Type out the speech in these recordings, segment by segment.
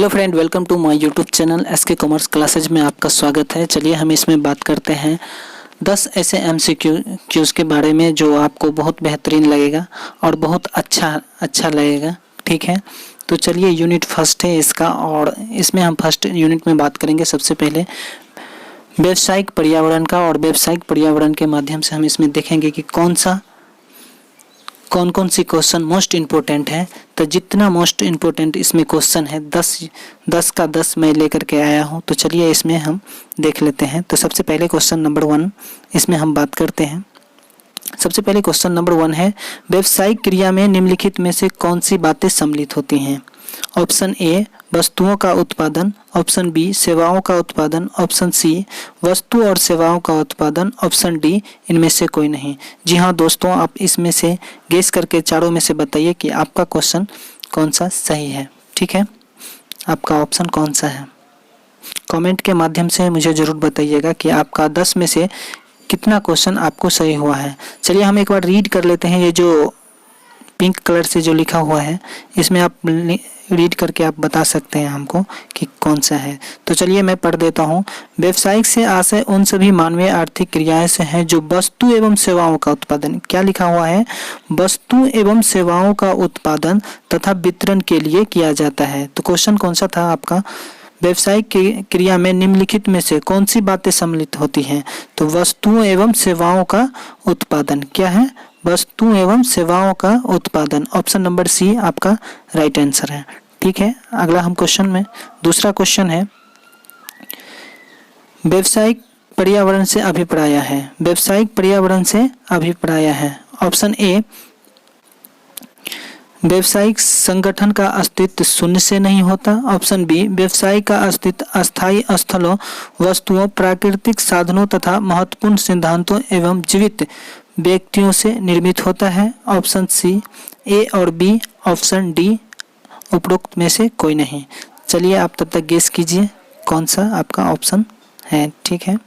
Hello friend, welcome to my YouTube channel SK commerce classes में आपका स्वागत है। चलिए हम इसमें बात करते हैं 10 ऐसे एमसीक्यूज़ के बारे में जो आपको बहुत बेहतरीन लगेगा और बहुत अच्छा लगेगा। ठीक है, तो चलिए यूनिट फर्स्ट है इसका और इसमें हम फर्स्ट यूनिट में बात करेंगे सबसे पहले व्यावसायिक पर्यावरण का। और व्यावसायिक पर्यावरण के माध्यम से हम इसमें देखेंगे कि कौन कौन सी क्वेश्चन मोस्ट इम्पोर्टेंट है। तो जितना मोस्ट इम्पोर्टेंट इसमें क्वेश्चन है 10 का 10 मैं लेकर के आया हूँ। तो चलिए इसमें हम देख लेते हैं। तो सबसे पहले क्वेश्चन नंबर 1 इसमें हम बात करते हैं। सबसे पहले क्वेश्चन नंबर 1 है व्यावसायिक क्रिया में निम्नलिखित में से कौन सी बातें सम्मिलित होती हैं। ऑप्शन ए वस्तुओं का उत्पादन, ऑप्शन बी सेवाओं का उत्पादन, ऑप्शन सी वस्तु और सेवाओं का उत्पादन, ऑप्शन डी इनमें से कोई नहीं। जी हाँ दोस्तों, आप इसमें से गेस करके चारों में से बताइए कि आपका क्वेश्चन कौन सा सही है। ठीक है, आपका ऑप्शन कौन सा है। कमेंट के माध्यम से मुझे ज़रूर बताइएगा कि आपका 10 में से कितना क्वेश्चन आपको सही हुआ है। चलिए हम एक बार रीड कर लेते हैं। ये जो पिंक कलर से जो लिखा हुआ है इसमें आप रीड करके आप बता सकते हैं हमको कि कौन सा है। तो चलिए मैं पढ़ देता हूँ। व्यावसायिक से आशय उन सभी मानवीय आर्थिक क्रियाएं से है जो वस्तु एवं सेवाओं का उत्पादन, क्या लिखा हुआ है, वस्तु एवं सेवाओं का उत्पादन तथा वितरण के लिए किया जाता है। तो क्वेश्चन कौन सा था आपका, व्यावसायिक क्रिया में निम्नलिखित में से कौन सी बातें सम्मिलित होती हैं। तो वस्तुओं एवं सेवाओं का उत्पादन, क्या है, वस्तु एवं सेवाओं का उत्पादन। ऑप्शन नंबर सी आपका राइट आंसर है। ठीक है, अगला हम क्वेश्चन में दूसरा क्वेश्चन है व्यावसायिक पर्यावरण से अभिप्राय है। व्यावसायिक पर्यावरण से अभिप्राय है। ऑप्शन ए व्यावसायिक संगठन का अस्तित्व शून्य से नहीं होता। ऑप्शन बी व्यवसाय का अस्तित्व अस्थायी स्थलों, वस्तुओं, प्राकृतिक साधनों तथा महत्वपूर्ण सिद्धांतों एवं जीवित व्यक्तियों से निर्मित होता है। ऑप्शन सी ए और बी, ऑप्शन डी उपरोक्त में से कोई नहीं। चलिए आप तब तक गेस कीजिए कौन सा आपका ऑप्शन है। ठीक है,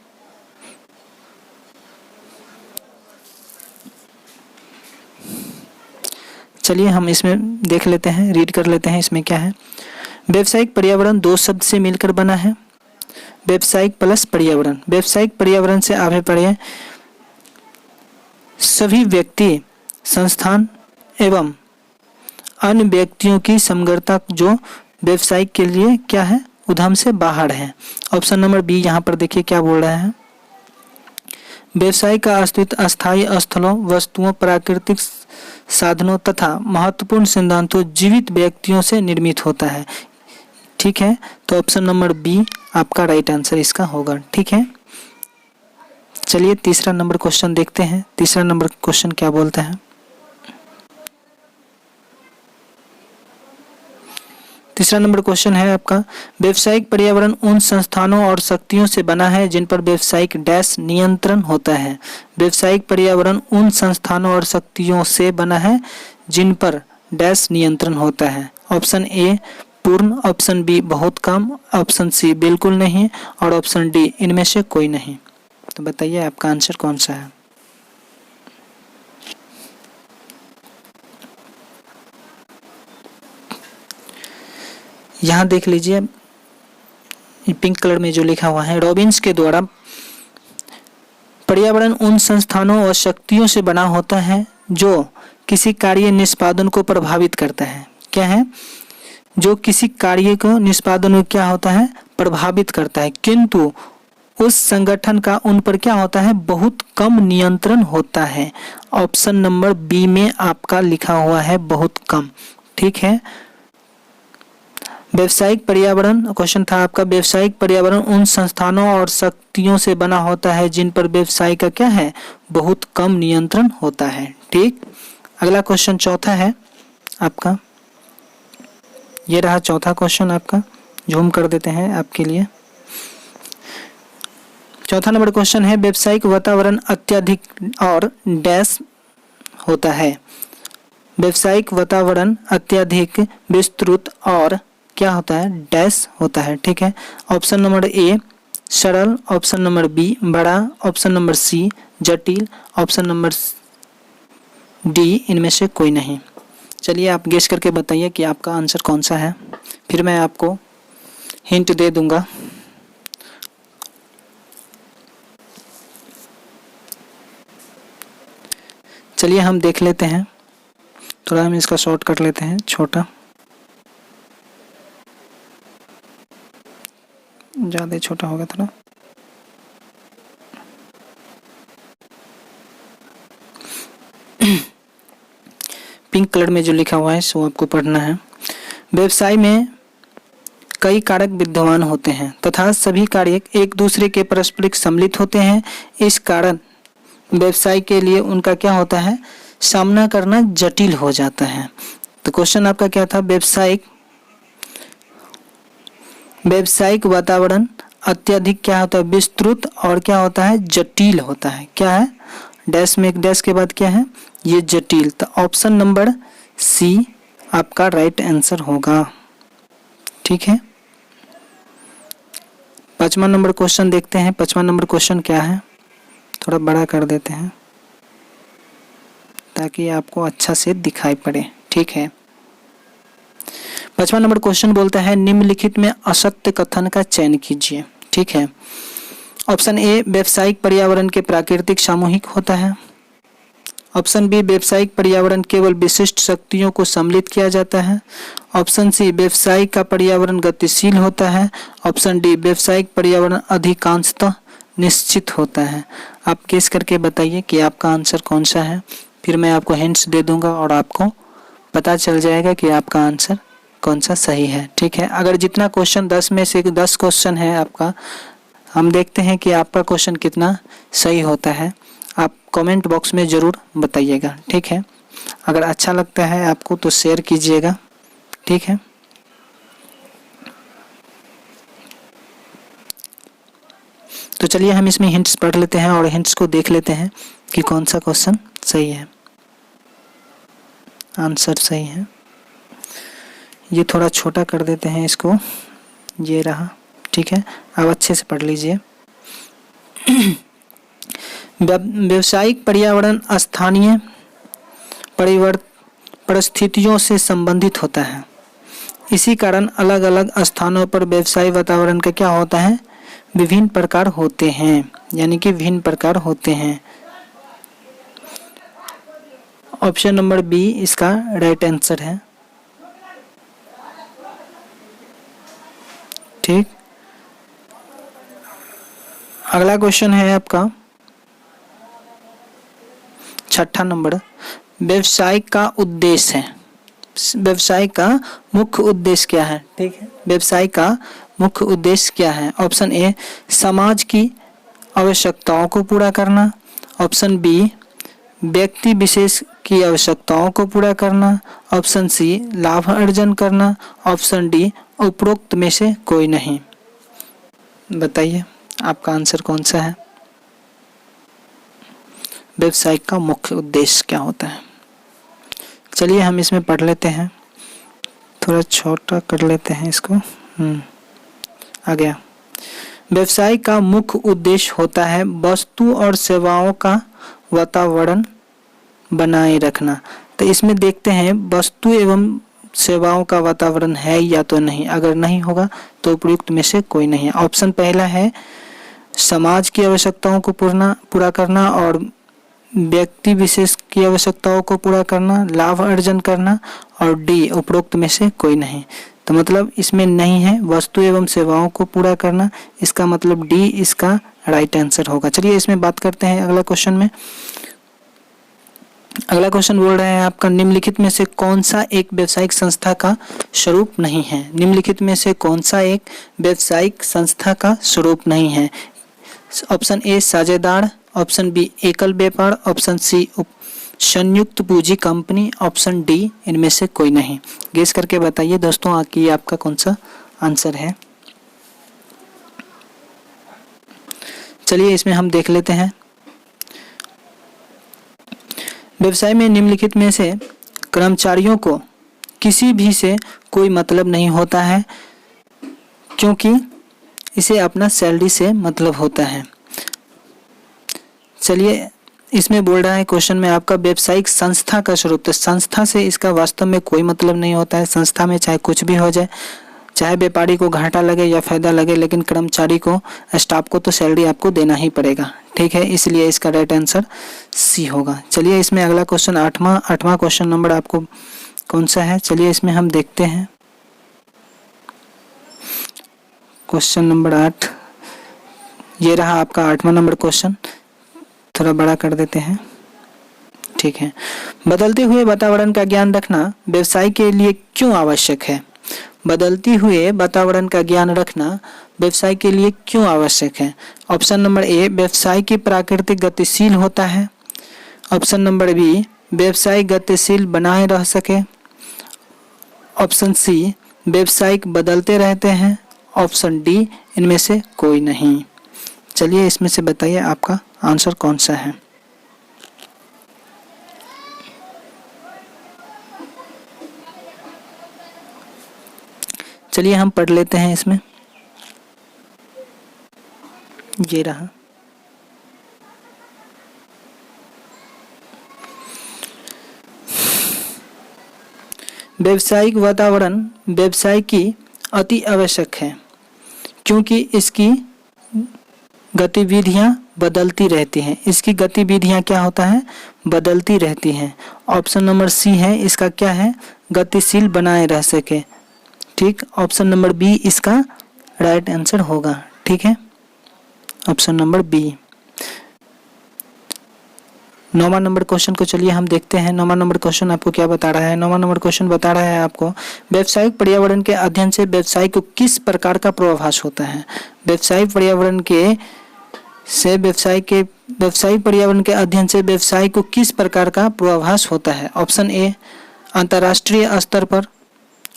चलिए हम इसमें देख लेते हैं, रीड कर लेते हैं इसमें क्या है। व्यावसायिक पर्यावरण दो शब्द से मिलकर बना है। व्यावसायिक प्लस पर्यावरण। व्यावसायिक पर्यावरण से अभिप्राय सभी व्यक्ति, संस्थान एवं अन्य व्यक्तियों की समग्रता जो व्यवसायिक के लिए क्या है, उद्यम से बाहर है। ऑप्शन नंबर बी यहाँ पर देखिए क्या बोल रहा है, व्यवसाय का अस्तित्व अस्थायी स्थलों, वस्तुओं, प्राकृतिक साधनों तथा महत्वपूर्ण सिद्धांतों, जीवित व्यक्तियों से निर्मित होता है। ठीक है, तो ऑप्शन नंबर बी आपका राइट आंसर इसका होगा। ठीक है, चलिए तीसरा नंबर क्वेश्चन देखते हैं। तीसरा नंबर क्वेश्चन क्या बोलता है। तीसरा नंबर क्वेश्चन है आपका व्यावसायिक पर्यावरण उन संस्थानों और शक्तियों से बना है जिन पर व्यावसायिक डैश नियंत्रण होता है। व्यावसायिक पर्यावरण उन संस्थानों और शक्तियों से बना है जिन पर डैश नियंत्रण होता है। ऑप्शन ए पूर्ण, ऑप्शन बी बहुत कम, ऑप्शन सी बिल्कुल नहीं और ऑप्शन डी इनमें से कोई नहीं। तो बताइए आपका आंसर कौन सा है। यहाँ देख लीजिए पिंक कलर में जो लिखा हुआ है, रॉबिन्स के द्वारा पर्यावरण उन संस्थानों और शक्तियों से बना होता है जो किसी कार्य निष्पादन को प्रभावित करता है। क्या है, जो किसी कार्य को निष्पादन में क्या होता है, प्रभावित करता है, किंतु उस संगठन का उन पर क्या होता है, बहुत कम नियंत्रण होता है। ऑप्शन नंबर बी में आपका लिखा हुआ है बहुत कम। ठीक है, व्यावसायिक पर्यावरण क्वेश्चन था आपका व्यावसायिक पर्यावरण उन संस्थानों और शक्तियों से बना होता है जिन पर व्यवसाय का क्या है, बहुत कम नियंत्रण होता है। ठीक, अगला क्वेश्चन चौथा है आपका, ये रहा चौथा क्वेश्चन आपका, जूम कर देते हैं आपके लिए। चौथा नंबर क्वेश्चन है व्यावसायिक वातावरण अत्यधिक और डैश होता है। व्यावसायिक वातावरण अत्यधिक विस्तृत और क्या होता है, डैश होता है। ठीक है, ऑप्शन नंबर ए सरल, ऑप्शन नंबर बी बड़ा, ऑप्शन नंबर सी जटिल, ऑप्शन नंबर डी इनमें से कोई नहीं। चलिए आप गेस करके बताइए कि आपका आंसर कौन सा है, फिर मैं आपको हिंट दे दूंगा। चलिए हम देख लेते हैं, थोड़ा हम इसका शॉर्ट कर लेते हैं, छोटा ज़्यादा छोटा हो गया था ना। पिंक कलर में जो लिखा हुआ है सो आपको पढ़ना है। व्यवसाय में कई कारक विद्यमान होते हैं तथा सभी कार्य एक दूसरे के परस्पर सम्मिलित होते हैं। इस कारण व्यवसाय के लिए उनका क्या होता है, सामना करना जटिल हो जाता है। तो क्वेश्चन आपका क्या था, व्यावसायिक वातावरण अत्यधिक क्या होता है, विस्तृत और क्या होता है, जटिल होता है। क्या है, डैश में एक डैश के बाद क्या है, ये जटिल। तो ऑप्शन नंबर सी आपका राइट आंसर होगा। ठीक है, 5वां नंबर क्वेश्चन देखते हैं। 5वां नंबर क्वेश्चन क्या है, थोड़ा बड़ा कर देते हैं ताकि आपको अच्छा से दिखाई पड़े। ठीक है, 5वां नंबर क्वेश्चन बोलता है निम्नलिखित में असत्य कथन का चयन कीजिए। ठीक है, ऑप्शन ए व्यावसायिक पर्यावरण के प्राकृतिक सामूहिक होता है। ऑप्शन बी व्यावसायिक पर्यावरण केवल विशिष्ट शक्तियों को सम्मिलित किया जाता है। ऑप्शन सी व्यावसायिक का पर्यावरण गतिशील होता है। ऑप्शन डी व्यावसायिक पर्यावरण अधिकांशतः निश्चित होता है। आप गेस करके बताइए कि आपका आंसर कौन सा है, फिर मैं आपको हिंट्स दे दूंगा और आपको पता चल जाएगा कि आपका आंसर कौन सा सही है। ठीक है, अगर जितना क्वेश्चन 10 में से 10 क्वेश्चन है आपका, हम देखते हैं कि आपका क्वेश्चन कितना सही होता है। आप कमेंट बॉक्स में ज़रूर बताइएगा। ठीक है, अगर अच्छा लगता है आपको तो शेयर कीजिएगा। ठीक है, तो चलिए हम इसमें हिंट्स पढ़ लेते हैं और हिंट्स को देख लेते हैं कि कौन सा क्वेश्चन सही है, आंसर सही है। ये थोड़ा छोटा कर देते हैं इसको, ये रहा। ठीक है, अब अच्छे से पढ़ लीजिए। व्यावसायिक पर्यावरण स्थानीय परिस्थितियों से संबंधित होता है। इसी कारण अलग अलग स्थानों पर व्यवसायिक वातावरण का क्या होता है, विभिन्न प्रकार होते हैं, यानी कि विभिन्न प्रकार होते हैं। ऑप्शन नंबर बी इसका राइट आंसर है। ठीक, अगला क्वेश्चन है आपका 6ठा नंबर, व्यवसाय का उद्देश्य है, व्यवसाय का मुख्य उद्देश्य क्या है। ठीक है, व्यवसाय का मुख्य उद्देश्य क्या है। ऑप्शन ए समाज की आवश्यकताओं को पूरा करना। ऑप्शन बी व्यक्ति विशेष की आवश्यकताओं को पूरा करना। ऑप्शन सी लाभ अर्जन करना। ऑप्शन डी उपरोक्त में से कोई नहीं। बताइए आपका आंसर कौन सा है, व्यवसाय का मुख्य उद्देश्य क्या होता है। चलिए हम इसमें पढ़ लेते हैं, थोड़ा छोटा कर लेते हैं इसको। आ गया। व्यवसाय का मुख्य उद्देश्य होता है वस्तु और सेवाओं का वातावरण बनाए रखना। तो इसमें देखते हैं वस्तु एवं सेवाओं का वातावरण है या तो नहीं। अगर नहीं होगा तो उपयुक्त में से कोई नहीं है। ऑप्शन पहला है समाज की आवश्यकताओं को पूरा करना और व्यक्ति विशेष की आवश्यकताओं को पूरा करना, लाभ अर्जन करना, और डी उपरोक्त में से कोई नहीं। तो मतलब इसमें नहीं है वस्तु एवं सेवाओं को पूरा करना, इसका मतलब डी इसका राइट आंसर होगा। चलिए इसमें बात करते हैं अगला क्वेश्चन में। अगला क्वेश्चन बोल रहे हैं आपका निम्नलिखित में से कौन सा एक व्यावसायिक संस्था का स्वरूप नहीं है। निम्नलिखित में से कौन सा एक व्यावसायिक संस्था का स्वरूप नहीं है। ऑप्शन ए साझेदार, ऑप्शन बी एकल व्यापार, ऑप्शन सी संयुक्त पूंजी कंपनी, ऑप्शन डी इनमें से कोई नहीं। गेस करके बताइए दोस्तों कि आपका कौन सा आंसर है। चलिए इसमें हम देख लेते हैं। व्यवसाय में निम्नलिखित में से कर्मचारियों को किसी भी से कोई मतलब नहीं होता है, क्योंकि इसे अपना सैलरी से मतलब होता है। चलिए इसमें बोल रहा है क्वेश्चन में आपका व्यावसायिक संस्था का स्वरूप, तो संस्था से इसका वास्तव में कोई मतलब नहीं होता है। संस्था में चाहे कुछ भी हो जाए, चाहे व्यापारी को घाटा लगे या फायदा लगे, लेकिन कर्मचारी को, स्टाफ को तो सैलरी आपको देना ही पड़ेगा। ठीक है, इसलिए इसका राइट आंसर सी होगा। चलिए इसमें अगला क्वेश्चन आठवां क्वेश्चन नंबर आपको कौन सा है, चलिए इसमें हम देखते हैं। क्वेश्चन नंबर 8, ये रहा आपका 8वां नंबर क्वेश्चन। थोड़ा बड़ा कर देते हैं। ठीक है, बदलते हुए वातावरण का ज्ञान रखना व्यवसाय के लिए क्यों आवश्यक है? बदलते हुए वातावरण का ज्ञान रखना व्यवसाय के लिए क्यों आवश्यक है? ऑप्शन नंबर ए, व्यवसाय की प्रकृति गतिशील होता है। ऑप्शन नंबर बी, व्यवसाय गतिशील बनाए रह सके। ऑप्शन सी, व्यवसायिक बदलते रहते हैं। ऑप्शन डी, इनमें से कोई नहीं। चलिए इसमें से बताइए आपका आंसर कौन सा है। चलिए हम पढ़ लेते हैं इसमें। ये रहा, व्यावसायिक वातावरण व्यवसाय की अति आवश्यक है क्योंकि इसकी गतिविधियां बदलती रहती हैं। इसकी गतिविधियां क्या होता है? बदलती रहती हैं। ऑप्शन नंबर सी है, इसका क्या है? गतिशील बनाए रह सके। ठीक, ऑप्शन नंबर बी इसका राइट आंसर होगा। ठीक है, ऑप्शन नंबर बी। 9वां नंबर क्वेश्चन को चलिए हम देखते हैं। 9वां नंबर क्वेश्चन आपको क्या बता रहा है? 9वां नंबर क्वेश्चन बता रहा है आपको, व्यावसायिक पर्यावरण के अध्ययन से व्यवसाय को किस प्रकार का पूर्वाभास होता है? व्यावसायिक पर्यावरण व्यावसायिक पर्यावरण के अध्ययन से व्यवसाय को किस प्रकार का पूर्वाभास होता है? ऑप्शन ए, अंतर्राष्ट्रीय स्तर पर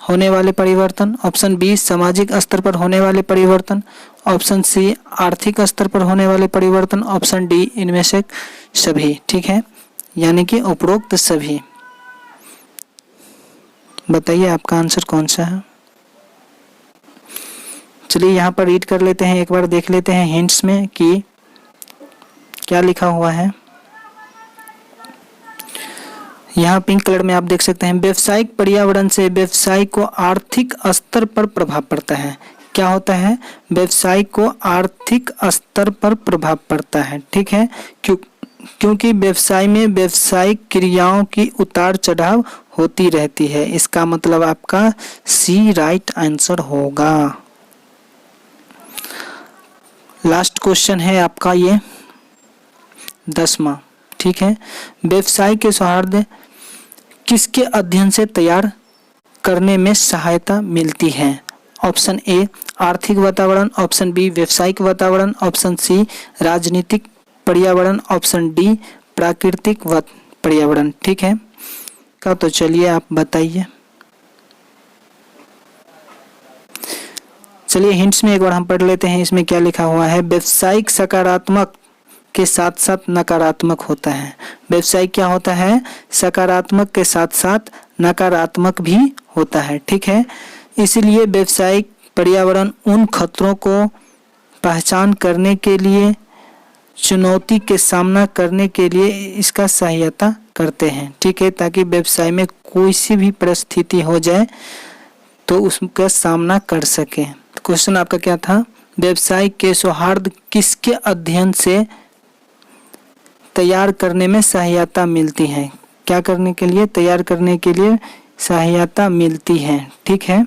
होने वाले परिवर्तन। ऑप्शन बी, सामाजिक स्तर पर होने वाले परिवर्तन। ऑप्शन सी, आर्थिक स्तर पर होने वाले परिवर्तन। ऑप्शन डी, इनमें से सभी। ठीक है, यानी कि उपरोक्त सभी। बताइए आपका आंसर कौन सा है। चलिए यहाँ पर रीड कर लेते हैं, एक बार देख लेते हैं हिंट्स में कि क्या लिखा हुआ है। यहाँ पिंक कलर में आप देख सकते हैं, व्यावसायिक पर्यावरण से व्यवसाय को आर्थिक स्तर पर प्रभाव पड़ता है। क्या होता है? व्यवसाय को आर्थिक स्तर पर प्रभाव पड़ता है। ठीक है, क्योंकि व्यवसाय में व्यवसायिक क्रियाओं की उतार चढ़ाव होती रहती है। इसका मतलब आपका सी राइट आंसर होगा। लास्ट क्वेश्चन है आपका ये 10वां। ठीक है, व्यवसाय के सौहार्द किसके अध्ययन से तैयार करने में सहायता मिलती है? ऑप्शन ए, आर्थिक वातावरण। ऑप्शन बी, व्यावसायिक वातावरण। ऑप्शन सी, राजनीतिक पर्यावरण। ऑप्शन डी, प्राकृतिक पर्यावरण। ठीक है, तो चलिए आप बताइए। चलिए हिंट्स में एक बार हम पढ़ लेते हैं, इसमें क्या लिखा हुआ है। व्यवसायिक सकारात्मक के साथ साथ नकारात्मक होता है। व्यवसाय क्या होता है? सकारात्मक के साथ साथ नकारात्मक भी होता है। ठीक है, इसलिए व्यवसायिक पर्यावरण उन खतरों को पहचान करने के लिए, चुनौती के सामना करने के लिए इसका सहायता करते हैं। ठीक है, ताकि व्यवसाय में कोई सी भी परिस्थिति हो जाए तो उसका सामना कर सके। तो क्वेश्चन आपका क्या था? व्यवसाय के सौहार्द किसके अध्ययन से तैयार करने में सहायता मिलती है? क्या करने के लिए? तैयार करने के लिए सहायता मिलती है। ठीक है,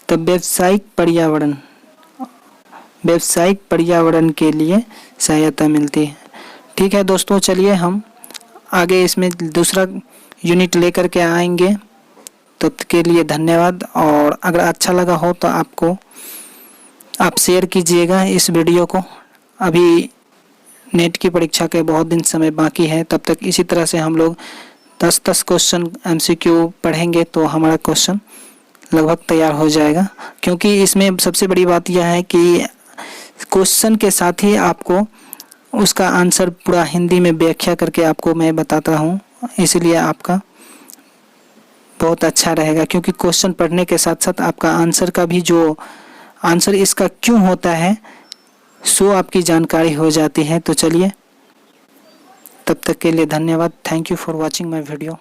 तो व्यावसायिक पर्यावरण के लिए सहायता मिलती है। ठीक है दोस्तों, चलिए हम आगे इसमें दूसरा यूनिट लेकर के आएंगे। तब तक के लिए धन्यवाद, और अगर अच्छा लगा हो तो आप शेयर कीजिएगा इस वीडियो को। अभी नेट की परीक्षा के बहुत दिन समय बाकी है, तब तक इसी तरह से हम लोग 10-10 क्वेश्चन MCQ पढ़ेंगे तो हमारा क्वेश्चन लगभग तैयार हो जाएगा। क्योंकि इसमें सबसे बड़ी बात यह है कि क्वेश्चन के साथ ही आपको उसका आंसर पूरा हिंदी में व्याख्या करके आपको मैं बताता हूँ, इसलिए आपका बहुत अच्छा रहेगा। क्योंकि क्वेश्चन पढ़ने के साथ साथ आपका आंसर का भी, जो आंसर इसका क्यों होता है, सो आपकी जानकारी हो जाती है। तो चलिए, तब तक के लिए धन्यवाद। Thank you for watching my video.